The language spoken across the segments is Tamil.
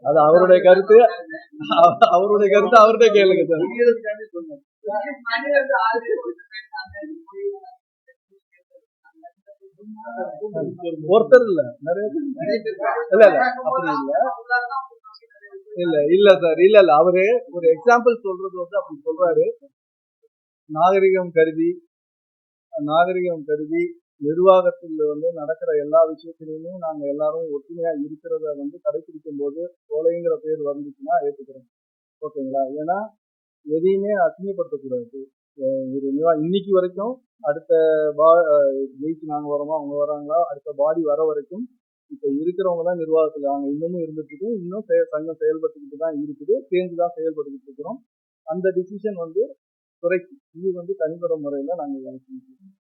அது அவருடைய கருத்து, அவர்கிட்ட கேளுங்க சார். ஒருத்தர் இல்ல, நிறைய இல்ல சார், இல்ல அவரு ஒரு எக்ஸாம்பிள் சொல்றது வந்து அப்படி சொல்றாரு. நாகரிகம் கருதி நிர்வாகத்தில் வந்து நடக்கிற எல்லா விஷயத்திலுமே நாங்க எல்லாரும் ஒற்றுமையா இருக்கிறத வந்து கடைபிடிக்கும் போது கோலைங்கிற பேர் வந்துச்சுன்னா ஏற்றுக்கிறோம். ஓகேங்களா? ஏன்னா எதையுமே அசிங்கப்படுத்தக்கூடாது. இன்னைக்கு வரைக்கும் அடுத்த ஜெயிச்சு நாங்க வரோமா அவங்க வராங்களா, அடுத்த பாடி வர வரைக்கும் இப்ப இருக்கிறவங்க தான் நிர்வாகத்துல நாங்க இன்னமும் இருந்துட்டு இன்னும் சங்கம் செயல்பட்டுக்கிட்டு தான் இருக்குது, சேர்ந்து தான் செயல்பட்டுக்கிட்டு இருக்கிறோம். அந்த டிசிஷன் வந்து துறைக்கு, இது வந்து தனிப்பட்ட முறையில நாங்க வேலை செஞ்சுருக்கோம்.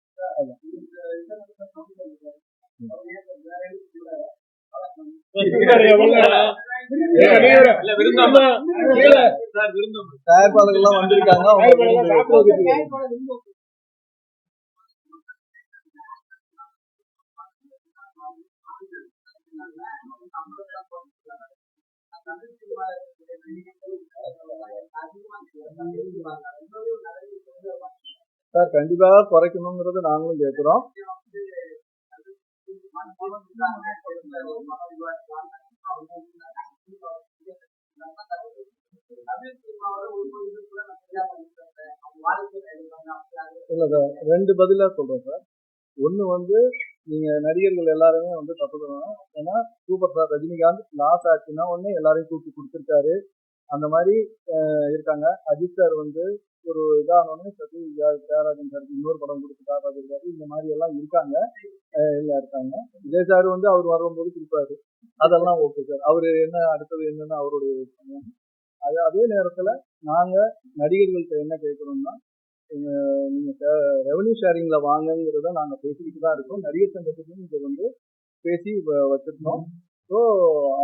தயாரிப்பாளர்கள் வந்திருக்காங்க. சார் கண்டிப்பாக குறைக்கணுங்கிறது நாங்களும் கேட்கிறோம். இல்ல சார், ரெண்டு பதிலா சொல்றேன் சார். ஒண்ணு வந்து நீங்க நடிகர்கள் எல்லாருமே வந்து தப்புக்கணும். ஏன்னா சூப்பர் ஸ்டார் ரஜினிகாந்த் லாஸ் ஆச்சுன்னா ஒண்ணு எல்லாரையும் கூப்பிட்டு கொடுத்துருக்காரு, அந்த மாதிரி இருக்காங்க. அஜித் சார் வந்து ஒரு இதானோன்னு தியாகராஜன் சார் இன்னொரு படம் கொடுத்து காப்பாற்றிருக்காரு. இந்த மாதிரி எல்லாம் இருக்காங்க. விஜய் சார் வந்து அவர் வரும்போது கொடுப்பாரு, அதெல்லாம் ஓகே சார். அவரு என்ன அடுத்தது என்னன்னு அவருடைய அதே நேரத்துல நாங்க நடிகர்கள்ட்ட என்ன கேட்கணும்னா, நீங்க ரெவன்யூ ஷேரிங்ல வாங்கிறத நாங்க பேசிக்கிட்டு தான் இருக்கோம். நடிகர் சங்கத்துக்கும் இதை வந்து பேசி வச்சிருக்கோம். ஸோ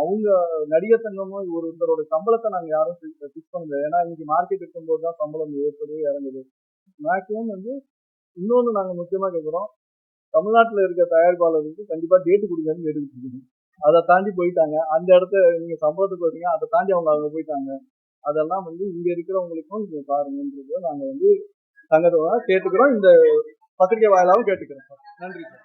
அவங்க நடிகர் சங்கமும் ஒருத்தரோட சம்பளத்தை நாங்கள் யாரும் ஃபிக்ஸ் பண்ணல. ஏன்னா இன்னைக்கு மார்க்கெட் இருக்கும்போது தான் சம்பளம் ஏற்படுது இறங்குது. மேக்ஸிமம் வந்து இன்னொன்று நாங்கள் முக்கியமாக கேட்குறோம், தமிழ்நாட்டில் இருக்க தயாரிப்பாளர்களுக்கு கண்டிப்பாக டேட்டு கொடுங்கன்னு கேட்டுக்கிட்டு இருக்குது. அதை தாண்டி போயிட்டாங்க. அந்த இடத்த நீங்கள் சம்பளத்துக்கு வரீங்க, அதை தாண்டி அவங்க போயிட்டாங்க. அதெல்லாம் வந்து இங்கே இருக்கிறவங்களுக்கும் இங்கே பாருங்கன்றது நாங்கள் வந்து சங்கத்தை கேட்டுக்கிறோம். இந்த பத்திரிகை வாயிலாகவும் கேட்டுக்கிறோம் சார். நன்றி சார்.